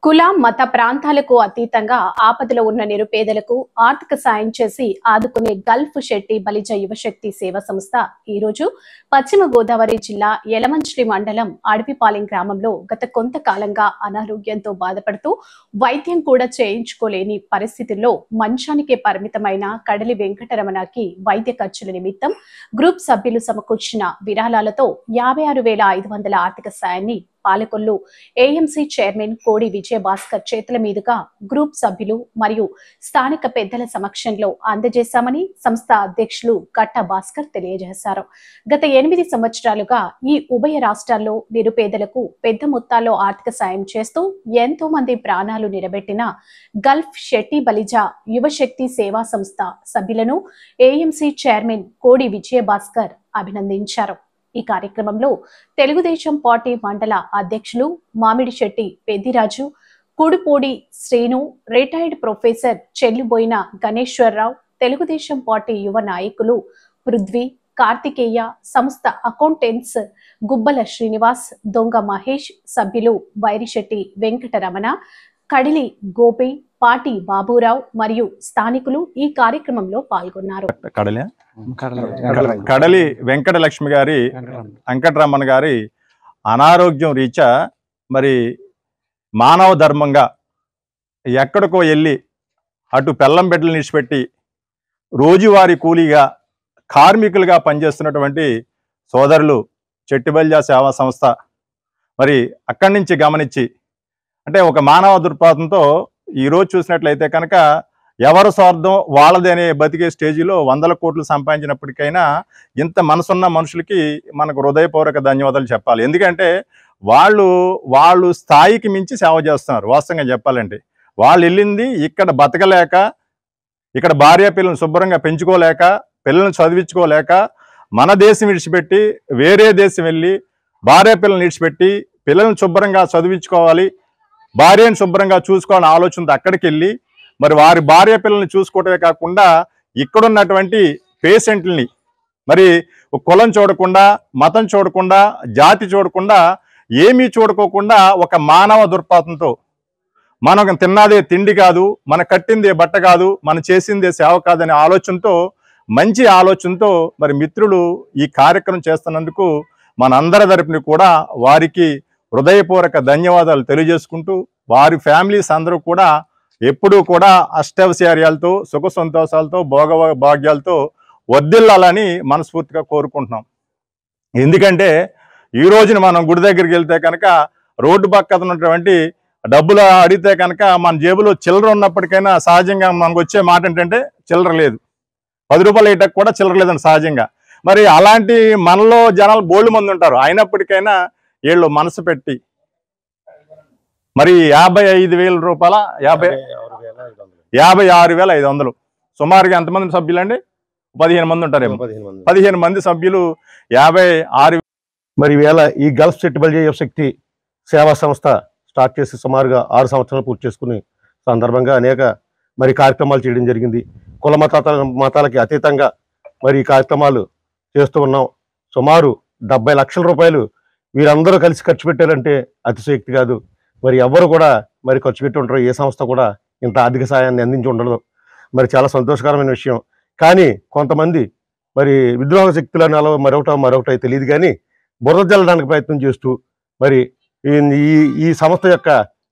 కుల మత ప్రాంతాలకు అతీతంగా ఆపదలో ఉన్న నిరుపేదలకు ఆర్థిక సాయం చేసి ఆదుకునే గల్ఫ్ శెట్టి బలిజ యువశక్తి సేవా సంస్థ ఈ రోజు పశ్చిమ గోదావరి జిల్లా యలమంచిలి మండలం అడవిపాలెం గ్రామంలో గత కొంతకాలంగా అనారోగ్యంతో బాధపడుతూ వైద్యం కూడా చేయించుకోలేని పరిస్థితుల్లో మంచానికే పరిమితమైన కడలి వెంకటరమణకి వైద్య ఖర్చుల నిమిత్తం గ్రూప్ సభ్యులు సమకూర్చిన విరాళాలతో 56,500 ఆర్థిక సాయాన్ని పాలకొల్లు ఏఎంసీ చైర్మన్ కోడి విజయభాస్కర్ చేతుల మీదుగా గ్రూప్ సభ్యులు మరియు స్థానిక పెద్దల సమక్షంలో అందజేశామని సంస్థ అధ్యక్షులు గట్ట భాస్కర్ తెలియజేశారు. గత 8 సంవత్సరాలుగా ఈ ఉభయ రాష్ట్రాల్లో నిరుపేదలకు పెద్ద మొత్తాల్లో ఆర్థిక సాయం చేస్తూ ఎంతో మంది ప్రాణాలు నిలబెట్టిన గల్ఫ్ శెట్టి బలిజ యువశక్తి సేవా సంస్థ సభ్యులను ఏఎంసీ చైర్మన్ కోడి విజయభాస్కర్ అభినందించారు. ఈ కార్యక్రమంలో తెలుగుదేశం పార్టీ మండల అధ్యక్షులు Mamidishetti Peddiraju, Kudupudi Srinu, retired professor Chelluboyina Ganeswararao, Telugu Desam party యువ నాయకులు పృథ్వీ, కార్తికేయ, సంస్థ అకౌంటెంట్స్ గుబ్బల శ్రీనివాస్, దొంగ మహేష్, సభ్యులు బైరిశెట్టి వెంకటరమణ, కడిలి గోపి, పాటి బాబురావు మరియు స్థానికులు ఈ కార్యక్రమంలో పాల్గొన్నారు. కడలి వెంకటలక్ష్మి గారి వెంకటరమణ గారి అనారోగ్యం రీత్యా మరి మానవ ధర్మంగా ఎక్కడికో వెళ్ళి అటు పెళ్ళం బిడ్డలు నిడిచిపెట్టి రోజువారీ కూలీగా కార్మికులుగా పనిచేస్తున్నటువంటి సోదరులు చెట్టిబల్జా సేవా సంస్థ మరి అక్కడి నుంచి గమనించి అంటే ఒక మానవ దృక్పథంతో ఈరోజు చూసినట్లయితే కనుక ఎవరి స్వార్థం వాళ్ళది అనే బతికే స్టేజీలో 100 కోట్లు సంపాదించినప్పటికైనా ఇంత మనసున్న మనుషులకి మనకు హృదయపూర్వక ధన్యవాదాలు చెప్పాలి. ఎందుకంటే వాళ్ళు స్థాయికి మించి సేవ చేస్తున్నారు. వాస్తవంగా చెప్పాలంటే వాళ్ళు వెళ్ళింది ఇక్కడ బతకలేక, ఇక్కడ భార్య పిల్లల్ని శుభ్రంగా పెంచుకోలేక, పిల్లల్ని చదివించుకోలేక మన దేశం విడిచిపెట్టి వేరే దేశం వెళ్ళి భార్య పిల్లల్ని విడిచిపెట్టి పిల్లల్ని శుభ్రంగా చదివించుకోవాలి, భార్యను శుభ్రంగా చూసుకోవాలని ఆలోచనతో అక్కడికి వెళ్ళి మరి వారి భార్య పిల్లల్ని చూసుకోవటమే కాకుండా ఇక్కడున్నటువంటి పేషెంట్లని మరి కులం చూడకుండా, మతం చూడకుండా, జాతి చూడకుండా, ఏమీ చూడుకోకుండా ఒక మానవ దృక్పథంతో మనం తిన్నదే తిండి కాదు, మన కట్టిందే బట్ట కాదు, మనం చేసిందే సేవ కాదనే ఆలోచనతో, మంచి ఆలోచనతో మరి మిత్రులు ఈ కార్యక్రమం చేస్తున్నందుకు మనందరి తరపున కూడా వారికి హృదయపూర్వక ధన్యవాదాలు తెలియజేసుకుంటూ వారి ఫ్యామిలీస్ అందరూ కూడా ఎప్పుడూ కూడా అష్టైశ్వర్యాలతో, సుఖ సంతోషాలతో, భాగ్యాలతో వర్ధిల్లాలని మనస్ఫూర్తిగా కోరుకుంటున్నాం. ఎందుకంటే ఈ రోజున మనం గుడి దగ్గరికి వెళ్తే కనుక రోడ్డు పక్కన ఉన్నటువంటి డబ్బులు అడిగితే కనుక మన జేబులో చిల్లర ఉన్నప్పటికైనా సహజంగా మనకు వచ్చే మాట ఏంటంటే చిల్లర లేదు, 10 రూపాయలు వేయటకు కూడా చిల్లర లేదండి సహజంగా. మరి అలాంటి మనలో జనాలు బోల్డ్ మంది ఉంటారు. అయినప్పటికైనా వీళ్ళు మనసు పెట్టి మరి 55,000 రూపాయల 56,500 సుమారుగా ఎంతమంది సభ్యులండి? 15 మంది ఉంటారేమో. 15 మంది సభ్యులు 56. మరి వేళ ఈ గల్ఫ్ శెట్టి బలిజ యువశక్తి సేవా సంస్థ స్టార్ట్ చేసి సుమారుగా 6 సంవత్సరాలు పూర్తి చేసుకుని సందర్భంగా అనేక మరి కార్యక్రమాలు చేయడం జరిగింది. కుల మతాలకి అతీతంగా మరి ఈ కార్యక్రమాలు చేస్తూ ఉన్నాం. సుమారు 70 లక్షల రూపాయలు వీరందరూ కలిసి ఖర్చు పెట్టారంటే అతిశయోక్తి కాదు. మరి ఎవరు కూడా మరి ఖర్చు పెట్టి ఉంటారు, ఏ సంస్థ కూడా ఇంత ఆర్థిక సాయాన్ని అందించి ఉండదు. మరి చాలా సంతోషకరమైన విషయం. కానీ కొంతమంది మరి విద్రోహ శక్తులను అలా మరొకటి తెలియదు కానీ బురద జల్లడానికి ప్రయత్నం చేస్తూ మరి ఈ సంస్థ యొక్క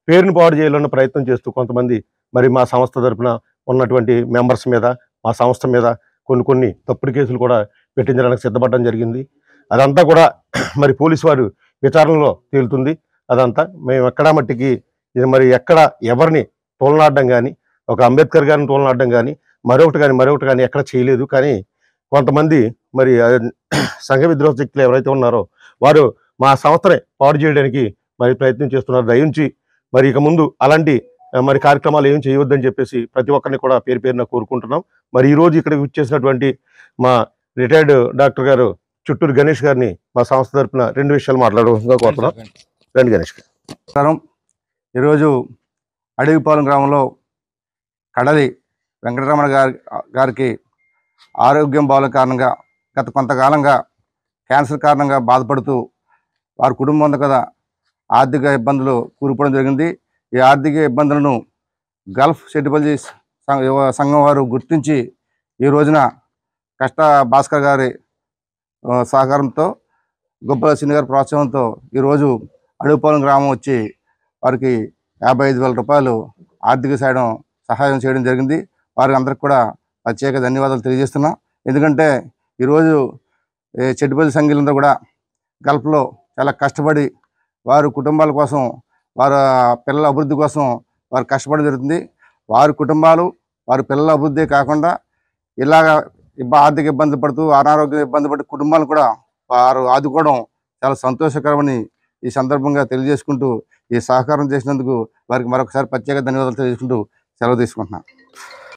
పేరును పాడు చేయాలన్న ప్రయత్నం చేస్తూ కొంతమంది మరి మా సంస్థ తరపున ఉన్నటువంటి మెంబర్స్ మీద, మా సంస్థ మీద కొన్ని తప్పుడు కేసులు కూడా పెట్టించడానికి సిద్ధపడడం జరిగింది. అదంతా కూడా మరి పోలీసు వారు విచారణలో తేలుతుంది. అదంతా మేము ఎక్కడా మట్టికి మరి ఎక్కడ ఎవరిని తోలనాడడం కానీ, ఒక అంబేద్కర్ గారిని తోలనాడడం కానీ, మరొకటి కానీ ఎక్కడ చేయలేదు. కానీ కొంతమంది మరి సంఘ విద్రోహ శక్తులు ఎవరైతే ఉన్నారో వారు మా సంస్థని పాడు చేయడానికి మరి ప్రయత్నం చేస్తున్నారు. దయించి మరి ఇక ముందు అలాంటి మరి కార్యక్రమాలు ఏం చేయవద్దని చెప్పేసి ప్రతి ఒక్కరిని కూడా పేరున కోరుకుంటున్నాం. మరి ఈరోజు ఇక్కడికి వచ్చేసినటువంటి మా రిటైర్డ్ డాక్టర్ గారు చుట్టూరు గణేష్ గారిని మా సంస్థ తరపున 2 విషయాలు మాట్లాడవలసిందిగా కోరుతున్నాం. రండి గణేష్ గారు. ఈరోజు అడవిపాలెం గ్రామంలో కడలి వెంకటరమణ గారికి ఆరోగ్యం బాగోలేని కారణంగా గత కొంతకాలంగా క్యాన్సర్ కారణంగా బాధపడుతూ వారి కుటుంబం కదా ఆర్థిక ఇబ్బందులు కూరుకోవడం జరిగింది. ఈ ఆర్థిక ఇబ్బందులను గల్ఫ్ సెటిల్మెంట్ సంఘం వారు గుర్తించి ఈ రోజున కష్ట భాస్కర్ గారి సహకారంతో గొప్పల సిని గారి ప్రోత్సాహంతో ఈరోజు అడవిపాలెం గ్రామం వచ్చి వారికి 55,000 రూపాయలు ఆర్థిక సహాయం చేయడం జరిగింది. వారికి అందరికి కూడా ప్రత్యేక ధన్యవాదాలు తెలియజేస్తున్నాం. ఎందుకంటే ఈరోజు చెట్టుపల్లి సంఘీలందరూ కూడా గల్ఫ్లో చాలా కష్టపడి వారి కుటుంబాల కోసం, వారి పిల్లల అభివృద్ధి కోసం వారు కష్టపడడం జరుగుతుంది. వారి కుటుంబాలు, వారి పిల్లల అభివృద్ధి కాకుండా ఇలాగ ఆర్థిక ఇబ్బంది పడుతూ, అనారోగ్య ఇబ్బంది పడుతూ కుటుంబాలు కూడా వారు ఆదుకోవడం చాలా సంతోషకరమని ఈ సందర్భంగా తెలియజేసుకుంటూ, ఈ సహకారం చేసినందుకు వారికి మరొకసారి ప్రత్యేక ధన్యవాదాలు తెలియజేసుకుంటూ సెలవు తీసుకుంటున్నాను.